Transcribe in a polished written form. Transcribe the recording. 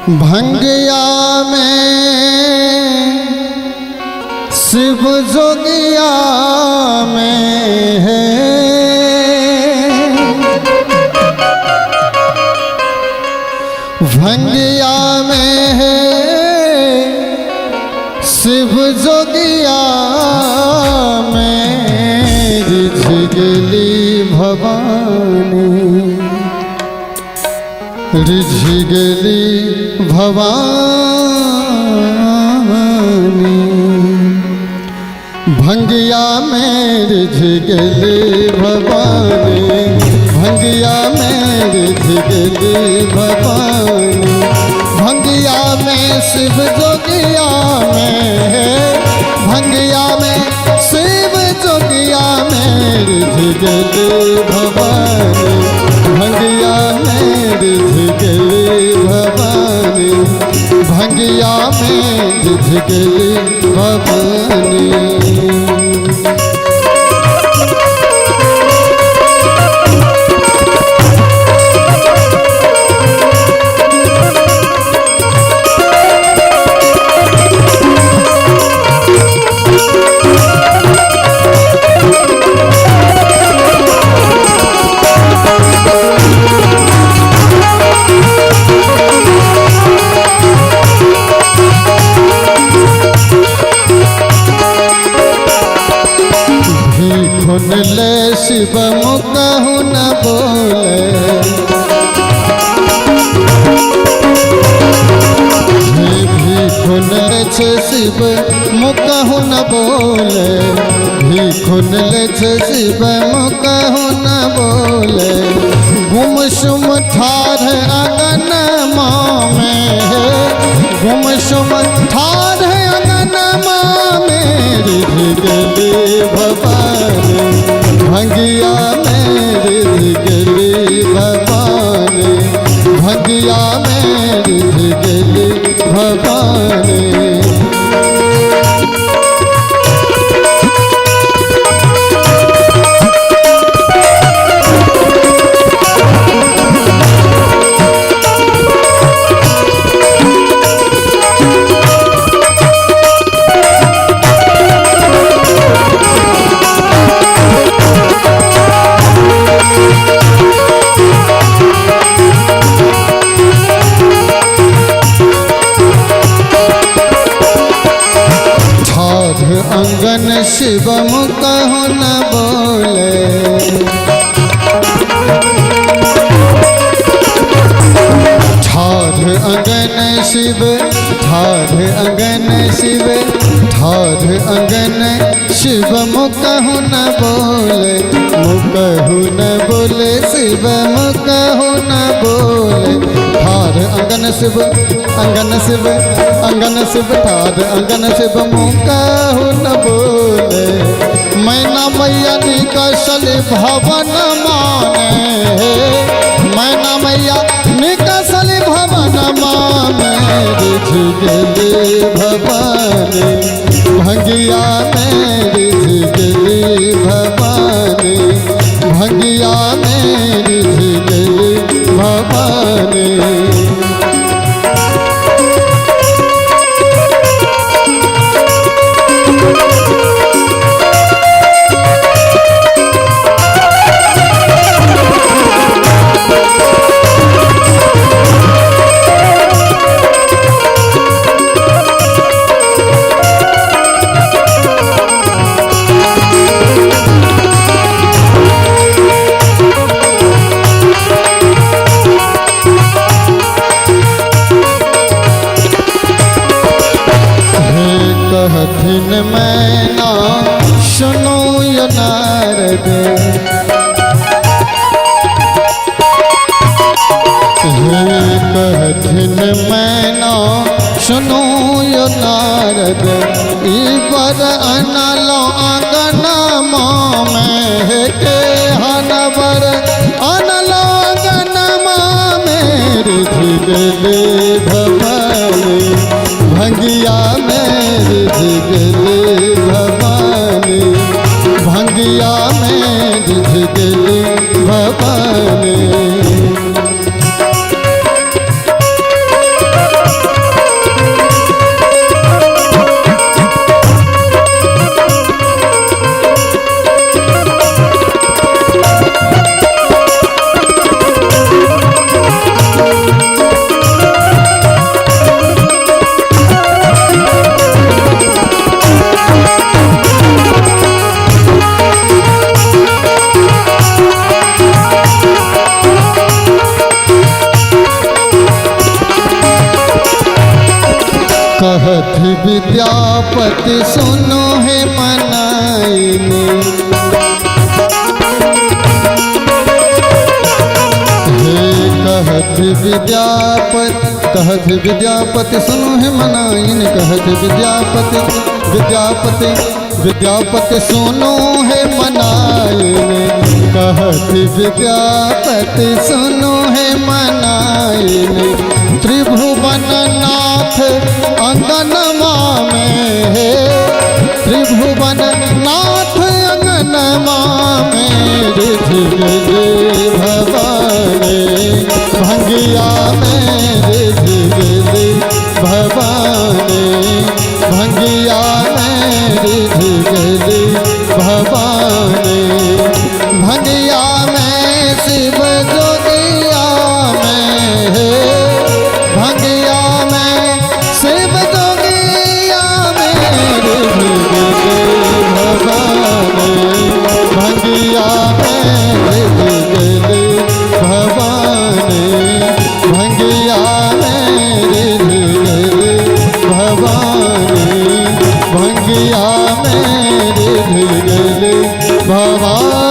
भंगिया में शिव जोगिया में है भंगिया में है शिव जोगिया में रिझिगली भवानी रिझिगली भवानी भंगिया में रिझिगली भवानी भंगिया में रिझिगली भवानी भंगिया में शिव जोगिया में है भंगिया में शिव जोगिया में रिझिगली भवानी भंगिया में रिझिगली भवानी भंगिया में रिझिगली भवानी। ले शिव मुकहु न बोले भीखुन ले शिव मुकहु न बोले भीखुन ले शिव मुकहु न बोले गुमसुम ठार अगन में गुमसुम ठार अगन में रिझिगली भवानी भंगिया में रिझिगली भवानी भंगिया में रिझिगली भवानी। अंगन शिव मुकहु न बोले ठार अंगन शिव ठार अंगन शिव ठार अंगन शिव मुकहु न बोले मुकहु न बोले शिव मुकहु न बोले ठार अंगन शिव ठार अंगन शिव मुकहु न बोले मैना मैया निकसल भवन माने मैना मैया निकसल भवन माने रिझिगली भवानी भंगिया में रिझिगली भवानी भंगिया में रिझिगली भवानी। कहथिन मैना सुनो यो नारद कहथिन मैना सुनो यो नारद इबर अनलो आंगन में के हनबर अनलो आंगन में रिझिगली भवानी भंगिया में रिझिगली भवानी भंगिया में रिझिगली भवानी। कहत विद्यापति सुनो है मनाइने, कहत विद्यापति सुनो है मनाइने, कहत विद्यापति सुनो है मनाइने, कहत विद्यापति सुनो है मनाइने। त्रिभुवन नाथ अंगनमा में है, त्रिभुवन नाथ अंगनमा में रिझ गए भवानी, भंगिया में रिझ गए भवानी, भंगिया में रिझ गए भवानी, भंगिया में शिव जोगिया में है, भंगिया में शिव जोगिया में रिझ गए भवानी, भंगिया में रिझ गए भवानी, भंगिया में रिझ गए भवानी, भंगिया में रिझ गए भवानी।